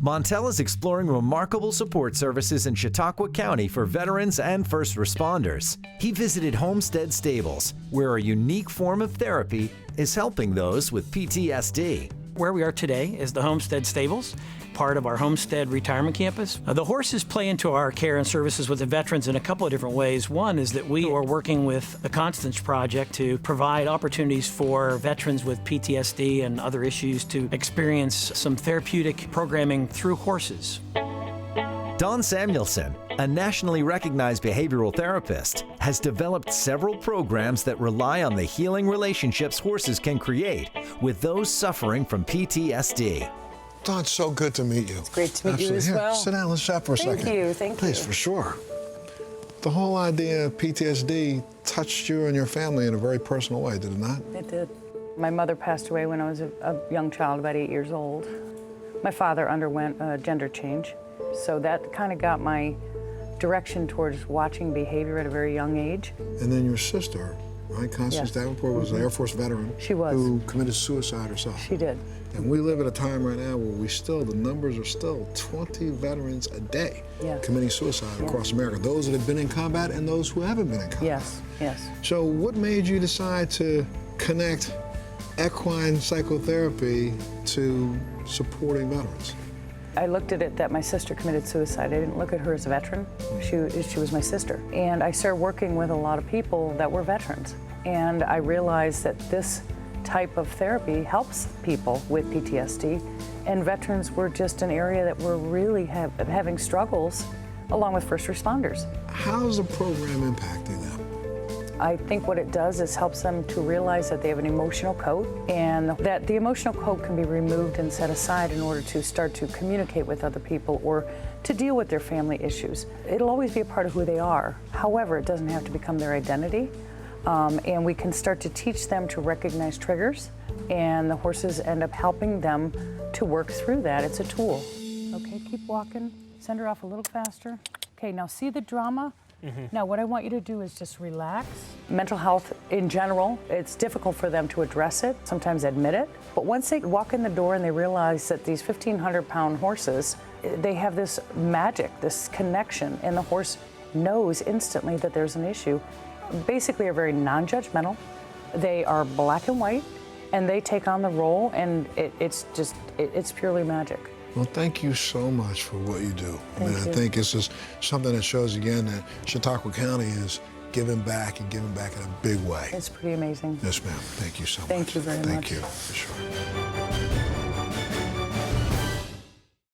Montel is exploring remarkable support services in Chautauqua County for veterans and first responders. He visited Homestead Stables, where a unique form of therapy is helping those with PTSD. Where we are today is the Homestead Stables, part of our Homestead retirement campus. The horses play into our care and services with the veterans in a couple of different ways. One is that we are working with the Constance Project to provide opportunities for veterans with PTSD and other issues to experience some therapeutic programming through horses. Don Samuelson, a nationally recognized behavioral therapist, has developed several programs that rely on the healing relationships horses can create with those suffering from PTSD. Don, it's so good to meet you. It's great to meet you as well. Sit down, let's chat for a second. Thank you, thank you. Please, for sure. The whole idea of PTSD touched you and your family in a very personal way, did it not? It did. My mother passed away when I was a young child, about 8 years old. My father underwent a gender change, so that kind of got my direction towards watching behavior at a very young age. And then your sister, right? Constance Davenport was an Air Force veteran. She was. Who committed suicide herself. She did. And we live at a time right now where the numbers are still 20 veterans a day committing suicide across America. Those that have been in combat and those who haven't been in combat. Yes, yes. So what made you decide to connect equine psychotherapy to supporting veterans? I looked at it that my sister committed suicide. I didn't look at her as a veteran. She was my sister. And I started working with a lot of people that were veterans. And I realized that this type of therapy helps people with PTSD. And veterans were just an area that were really having struggles, along with first responders. How's the program impacting them? I think what it does is helps them to realize that they have an emotional code and that the emotional code can be removed and set aside in order to start to communicate with other people or to deal with their family issues. It'll always be a part of who they are. However, it doesn't have to become their identity. And we can start to teach them to recognize triggers, and the horses end up helping them to work through that. It's a tool. Okay, keep walking. Send her off a little faster. Okay, now see the drama? Now what I want you to do is just relax. Mental health in general, it's difficult for them to address it, sometimes admit it. But once they walk in the door and they realize that these 1,500-pound horses, they have this magic, this connection, and the horse knows instantly that there's an issue. Basically are very non-judgmental. They are black and white, and they take on the role, and it's purely magic. Well, thank you so much for what you do. Thank you. I think this is something that shows again that Chautauqua County is giving back and giving back in a big way. It's pretty amazing. Yes, ma'am. Thank you so much. Thank you very much. Thank you, for sure.